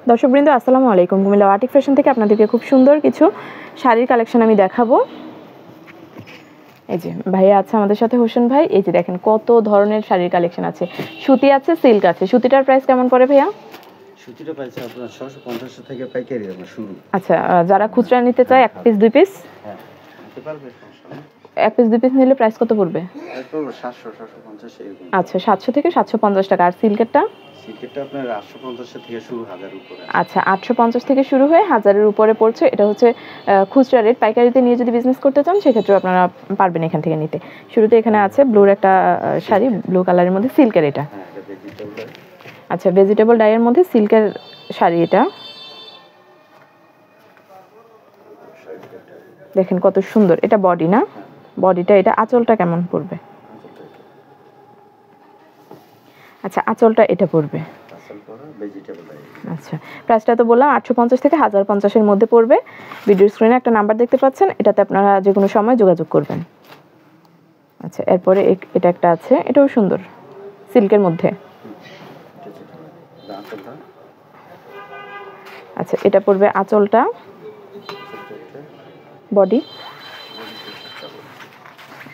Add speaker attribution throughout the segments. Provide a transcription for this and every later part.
Speaker 1: দর্শকবৃন্দ আসসালামু আলাইকুম। কুমিল্লা বাটিক ফ্যাশন থেকে আপনাদেরকে খুব সুন্দর কিছু শাড়ির কালেকশন আমি দেখাবো। এই যে ভাইয়া আছে আমাদের সাথে, হোসেন ভাই। এই যে দেখেন কত ধরনের শাড়ির কালেকশন আছে, সুতি আছে, সিল্ক আছে। সুতিটার প্রাইস কেমন পড়ে ভাইয়া?
Speaker 2: সুতিটা প্রাইস আপনার 650 থেকে পাইকারি দামে শুরু।
Speaker 1: আচ্ছা, যারা খুচরা নিতে চায় 1 পিস 2 পিস,
Speaker 2: হ্যাঁ নিতে পারবে, সমস্যা নেই।
Speaker 1: 1 পিস 2 পিস নিলে প্রাইস কত পড়বে?
Speaker 2: একটু 700 750 এরকম।
Speaker 1: আচ্ছা, 700 থেকে 750 টাকা। আর সিল্কেরটা?
Speaker 2: সিল্কেরটা আপনার 850 থেকে শুরু, 1000 এর উপরে।
Speaker 1: আচ্ছা, 850 থেকে শুরু হয়ে 1000 এর উপরে পড়ছে। এটা হচ্ছে খুচরা রেট। পাইকারিতে নিয়ে যদি বিজনেস করতে চান সেক্ষেত্রে আপনারা পারবেন এখান থেকে নিতে। শুরুতে এখানে আছে ব্লুর একটা শাড়ি, ব্লু কালারের মধ্যে সিল্কের। এটা আচ্ছা, ভেজিটেবল ডাইয়ের মধ্যে সিল্কের শাড়ি। এটা দেখেন কত সুন্দর। এটা বডি না? বডিটা। এটা আঁচলটা কেমন পড়বে? আচ্ছা, আঁচলটা এটা পড়বে। আচ্ছা, প্রাইসটা তো বললাম 850 থেকে 1050 এর মধ্যে পড়বে। ভিডিও স্ক্রিনে একটা নাম্বার দেখতে পাচ্ছেন, এটাতে আপনারা যে কোনো সময় যোগাযোগ করবেন। আচ্ছা, এরপরে এটা একটা আছে, এটাও সুন্দর, সিল্কের মধ্যে। আচ্ছা, এটা পড়বে আঁচলটা, বডি।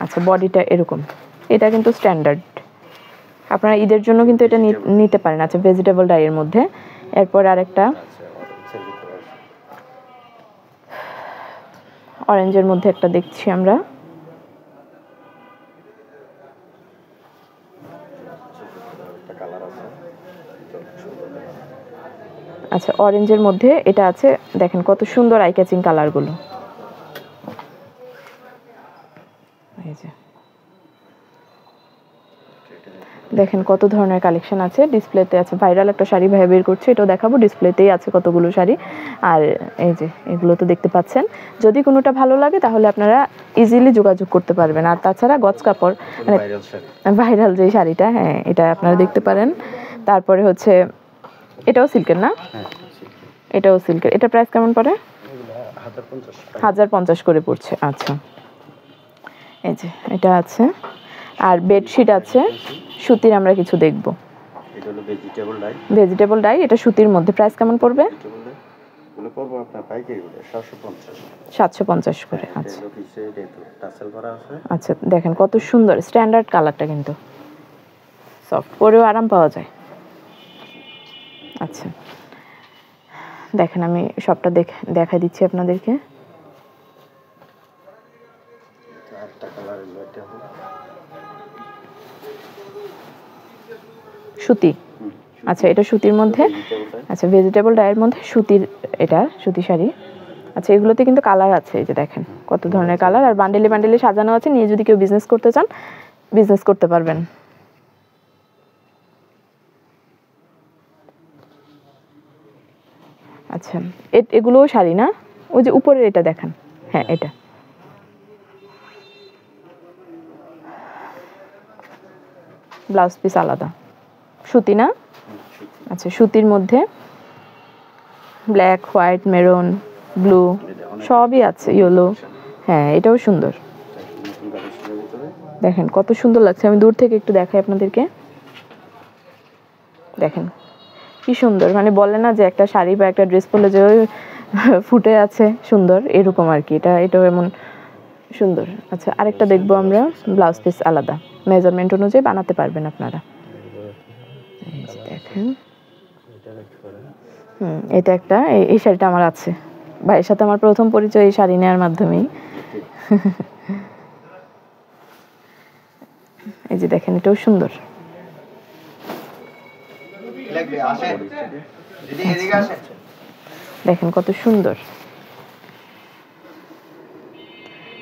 Speaker 1: আচ্ছা, বডিটা এরকম। এটা কিন্তু স্ট্যান্ডার্ড, আপনারা ঈদের জন্য কিন্তু এটা নিতে পারেন। আচ্ছা, ভেজিটেবল ডাইয়ের মধ্যে। এরপর আরেকটা অরেঞ্জের মধ্যে একটা দেখছি আমরা। আচ্ছা, অরেঞ্জের মধ্যে এটা আছে। দেখেন কত সুন্দর আই ক্যাচিং কালারগুলো। এই যে দেখেন কত ধরনের কালেকশন আছে। ডিসপ্লেতে আছে ভাইরাল একটা শাড়ি ভাই বের করছে, এটাও দেখাবো। ডিসপ্লেতেই আছে কতগুলো শাড়ি। আর এই যে এগুলো তো দেখতে পাচ্ছেন। যদি কোনোটা ভালো লাগে তাহলে আপনারা ইজিলি যোগাযোগ করতে পারবেন। আর তাছাড়া গজ কাপড়, মানে ভাইরাল যে শাড়িটা, হ্যাঁ এটা আপনারা দেখতে পারেন। তারপরে হচ্ছে এটাও সিল্কের না? এটাও সিল্কের। এটা প্রাইস কেমন পড়ে? 1050 করে পড়ছে। আচ্ছা, এই যে এটা আছে। আর বেডশিট আছে সুতির, আমরা কিছু দেখব।
Speaker 2: এটা হলো ভেজিটেবল ডাই।
Speaker 1: ভেজিটেবল ডাই, এটা সুতির মধ্যে। প্রাইস কেমন পড়বে?
Speaker 2: এগুলো পড়বে আপনার পাইকারি 750।
Speaker 1: 750 করে। আচ্ছা,
Speaker 2: এটা পিছে এটা টাসেল করা আছে।
Speaker 1: আচ্ছা, দেখেন কত সুন্দর স্ট্যান্ডার্ড কালারটা, কিন্তু সফট, পরেও আরাম পাওয়া যায়। আচ্ছা, দেখেন আমি সবটা দেখাই দিচ্ছি আপনাদেরকে। সুতি। আচ্ছা, এটা সুতির মধ্যে। আচ্ছা, ভেজিটেবল ডাইয়ের মধ্যে সুতির, এটা সুতি শাড়ি। আচ্ছা, এগুলোতে কিন্তু কালার আছে। এই যে দেখেন কত ধরনের কালার। আর বান্ডেলে বান্ডেলে সাজানো আছে। নিয়ে যদি কেউ বিজনেস করতে চান বিজনেস করতে পারবেন। আচ্ছা, এগুলোও শাড়ি না? ওই যে উপরের এটা দেখেন, হ্যাঁ এটা। ব্লাউজ পিস আলাদা, সুতি না? আচ্ছা, সুতির মধ্যে ব্ল্যাক, হোয়াইট, মেরুন, ব্লু সবই আছে, ইয়েলো। হ্যাঁ, এটাও সুন্দর। দেখেন কত সুন্দর লাগছে। আমি দূর থেকে একটু দেখাই আপনাদেরকে। দেখেন কি সুন্দর, মানে বলে না যে একটা শাড়ি বা একটা ড্রেস পরলে যে ফুটে আছে সুন্দর, এরকম আর কি। এটাও এমন সুন্দর। আচ্ছা, আরেকটা দেখবো আমরা। ব্লাউজ পিস আলাদা, মেজারমেন্ট অনুযায়ী বানাতে পারবেন আপনারা। দেখেন, এটা একটা, এই শাড়িটা আমার আছে। ভাইয়ের সাথে আমার প্রথম পরিচয় এই শাড়ি নেওয়ার মাধ্যমেই। এই যে দেখেন, এটাও সুন্দর। দেখেন কত সুন্দর।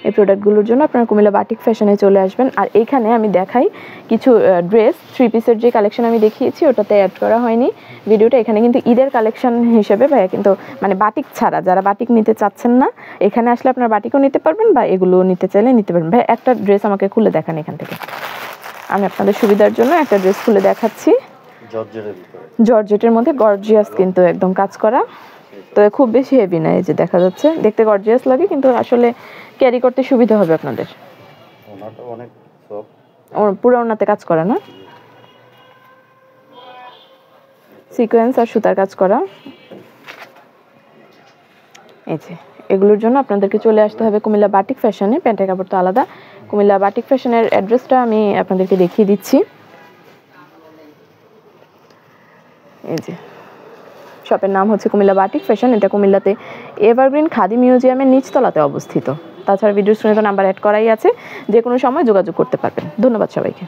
Speaker 1: এই প্রোডাক্টগুলোর জন্য আপনারা কুমিল্লা বাটিক ফ্যাশনে চলে আসবেন। আর এইখানে আমি দেখাই কিছু ড্রেস, 3 পিসের যে কালেকশন আমি দেখিয়েছি ওটাতে অ্যাড করা হয়নি ভিডিওটা। এখানে কিন্তু ঈদের কালেকশন হিসেবে ভাইয়া কিন্তু, মানে বাটিক ছাড়া যারা বাটিক নিতে চাচ্ছেন না, এখানে আসলে আপনারা বাটিকও নিতে পারবেন বা এগুলো নিতে চাইলে নিতে পারবেন। ভাই একটা ড্রেস আমাকে খুলে দেখান এখান থেকে। আমি আপনাদের সুবিধার জন্য একটা ড্রেস খুলে দেখাচ্ছি। জর্জেটের মধ্যে গর্জিয়াস, কিন্তু একদম কাজ করা, তো খুব বেশি হেভি না। এই যে দেখা যাচ্ছে, দেখতে গর্জিয়াস লাগে কিন্তু আসলে ক্যারি করতে সুবিধা হবে আপনাদের। পুরো ওনাতে কাজ করা না, সিকোয়েন্স আর সুতার কাজ করা। এই যে এগুলোর জন্য আপনাদেরকে চলে আসতে হবে কুমিল্লা বাটিক ফ্যাশনে। প্যান্টের কাপড় তো আলাদা। কুমিল্লা বাটিক ফ্যাশনের অ্যাড্রেসটা আমি আপনাদেরকে দেখিয়ে দিচ্ছি। এই যে শপের নাম হচ্ছে কুমিল্লা বাটিক ফ্যাশন। এটা কুমিল্লাতে এভারগ্রিন খাদি মিউজিয়ামের নিচতলাতে অবস্থিত। তাছাড়া ভিডিও স্ক্রিনে তো নাম্বার অ্যাড করাই আছে, যে কোনো সময় যোগাযোগ করতে পারবেন। ধন্যবাদ সবাইকে।